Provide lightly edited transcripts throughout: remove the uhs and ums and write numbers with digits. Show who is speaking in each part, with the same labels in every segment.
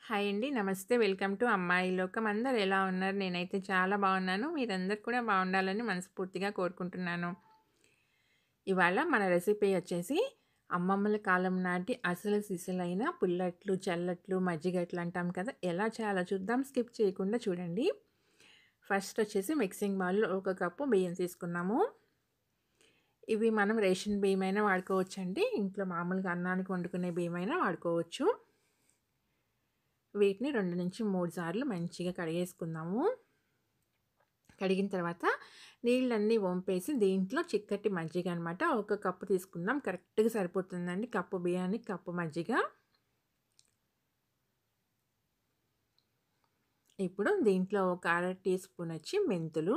Speaker 1: Hi అండి. నమస్తే. Welcome to అమ్మాయి లోకం. అందరూ ఎలా ఉన్నారు? నేనైతే చాలా బాగున్నాను. మీరందరూ కూడా బాగుండాలని మనస్ఫూర్తిగా కోరుకుంటున్నాను. ఇవాళ మన రెసిపీ వచ్చేసి అమ్మమ్మల కాలం నాటి అసలు సిసలైన పుల్లట్లు, చల్లట్లు, మజ్జిగట్లు అంటాం కదా! ఎలా చేయాలో చూద్దాం. స్కిప్ చేయకుండా చూడండి. ఫస్ట్ వచ్చేసి మిక్సింగ్ బౌల్‌లో ఒక కప్పు బియ్యం తీసుకున్నాము. ఇవి మనం రేషన్ బియ్యమైనా వాడుకోవచ్చండి. ఇంట్లో మామూలుగా అన్నానికి వండుకునే బియ్యమైనా వాడుకోవచ్చు. వీటిని 2-3 సార్లు మంచిగా కడిగేసుకుందాము. కడిగిన తర్వాత నీళ్ళన్నీ వంపేసి దీంట్లో చిక్కటి మజ్జిగ అనమాట. ఒక కప్పు తీసుకుందాం. కరెక్ట్‌గా సరిపోతుందండి. కప్పు బియ్యానికి కప్పు మజ్జిగ. ఇప్పుడు దీంట్లో ఒక అర టీ స్పూన్ వచ్చి మెంతులు,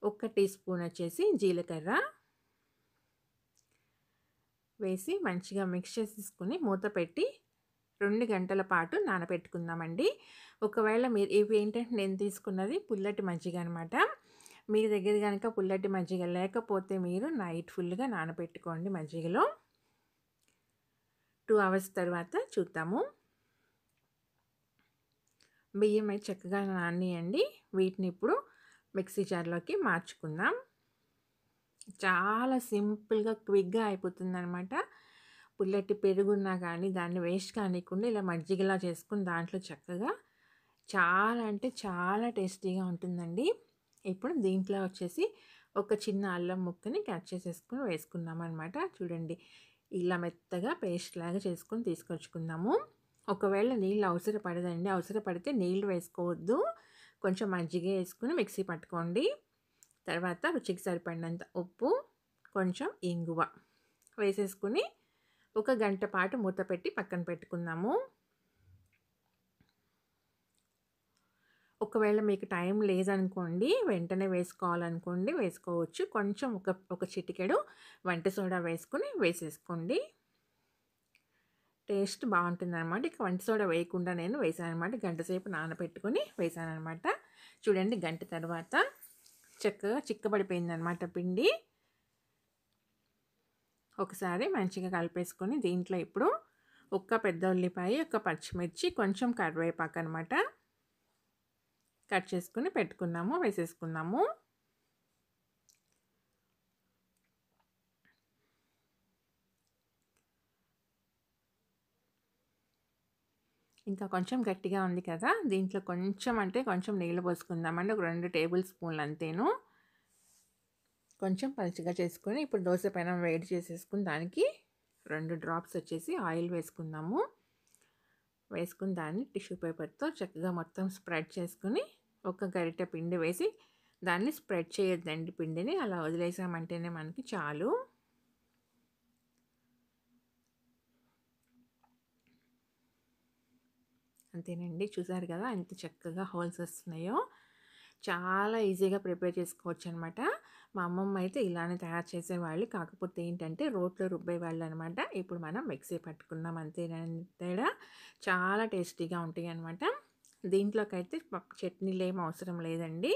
Speaker 1: ఒక టీ స్పూన్ వచ్చేసి జీలకర్ర వేసి మంచిగా మిక్స్ చేసేసుకొని మూత పెట్టి 2 గంటల పాటు నానబెట్టుకుందామండి. ఒకవేళ మీరు ఇవి ఏంటంటే నేను తీసుకున్నది పుల్లటి మజ్జిగ అనమాట. మీ దగ్గర గనక పుల్లటి మజ్జిగ లేకపోతే మీరు నైట్ ఫుల్‌గా నానబెట్టుకోండి మజ్జిగలో. 2 అవర్స్ తర్వాత చూద్దాము. బియ్యం అయితే చక్కగా నానియండి. వీటిని ఇప్పుడు మిక్సీ జార్‌లోకి మార్చుకుందాం. చాలా సింపుల్‌గా, క్విక్‌గా అయిపోతుందనమాట. పుల్లటి పెరుగున్నా కానీ దాన్ని వేస్ట్ కానీయకుండా ఇలా మజ్జిగలా చేసుకొని దాంట్లో చక్కగా చాలా అంటే చాలా టేస్టీగా ఉంటుందండి. ఇప్పుడు దీంట్లో వచ్చేసి ఒక చిన్న అల్లం ముక్కని కట్ చేసేసుకొని వేసుకుందామనమాట. చూడండి ఇలా మెత్తగా పేస్ట్ లాగా చేసుకొని తీసుకొచ్చుకుందాము. ఒకవేళ నీళ్ళు అవసరపడదండి. అవసరపడితే నీళ్ళు వేసుకోవద్దు. కొంచెం మజ్జిగ వేసుకొని మిక్సీ పట్టుకోండి. తర్వాత రుచికి సరిపడినంత ఉప్పు, కొంచెం ఇంగువ వేసేసుకొని ఒక గంట పాటు మూత పెట్టి పక్కన పెట్టుకుందాము. ఒకవేళ మీకు టైం లేదనుకోండి, వెంటనే వేసుకోవాలనుకోండి వేసుకోవచ్చు. కొంచెం ఒక చిటికెడు వంట సోడా వేసేసుకోండి. టేస్ట్ బావుంటుందనమాట. ఇక వంట సోడా వేయకుండా నేను వేసాననమాట. గంట సేపు నానబెట్టుకొని వేసాననమాట. చూడండి గంట తర్వాత చక్కగా చిక్కబడిపోయిందనమాట పిండి. ఒకసారి మంచిగా కలిపేసుకొని దీంట్లో ఇప్పుడు ఒక పెద్ద ఉల్లిపాయ, ఒక పచ్చిమిర్చి, కొంచెం కరివేపాకు అనమాట కట్ చేసుకొని పెట్టుకున్నాము. వేసేసుకున్నాము. ఇంకా కొంచెం గట్టిగా ఉంది కదా! దీంట్లో కొంచెం అంటే కొంచెం నీళ్ళు పోసుకుందామండి. ఒక 2 టేబుల్ స్పూన్లు అంతేను. కొంచెం పలుచగా చేసుకొని ఇప్పుడు దోస పెనం వేడి చేసేసుకొని దానికి 2 డ్రాప్స్ వచ్చేసి ఆయిల్ వేసుకుందాము. వేసుకుని దాన్ని టిష్యూ పేపర్‌తో చక్కగా మొత్తం స్ప్రెడ్ చేసుకొని ఒక గరిటె పిండి వేసి దాన్ని స్ప్రెడ్ చేయొద్దండి పిండిని. అలా వదిలేసామంటేనే మనకి చాలు. అంతేనండి. చూసారు కదా! ఎంత చక్కగా హోల్స్ వస్తున్నాయో. చాలా ఈజీగా ప్రిపేర్ చేసుకోవచ్చనమాట. మా అమ్మమ్మ అయితే ఇలానే తయారు చేసేవాళ్ళు. కాకపోతే ఏంటంటే రోట్లో రుబ్బేవాళ్ళనమాట. ఇప్పుడు మనం మిక్సీ పట్టుకున్నాం అంతేనండి తేడా. చాలా టేస్టీగా ఉంటాయనమాట. దీంట్లోకైతే చట్నీలేం అవసరం లేదండి.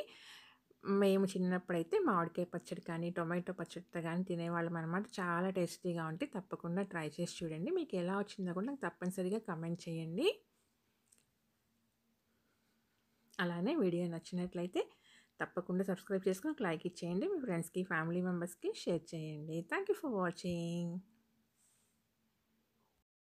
Speaker 1: మేము చిన్నప్పుడైతే మామిడికాయ పచ్చడి కానీ, టొమాటో పచ్చడితో కానీ తినేవాళ్ళమనమాట. చాలా టేస్టీగా ఉంటాయి. తప్పకుండా ట్రై చేసి చూడండి. మీకు ఎలా వచ్చిందో కూడా నాకు తప్పనిసరిగా కామెంట్ చేయండి. అలానే వీడియో నచ్చినట్లయితే తప్పకుండా సబ్స్క్రైబ్ చేసుకొని ఒక లైక్ ఇచ్చేయండి. మీ ఫ్రెండ్స్‌కి, ఫ్యామిలీ మెంబర్స్‌కి షేర్ చేయండి. Thank you for watching.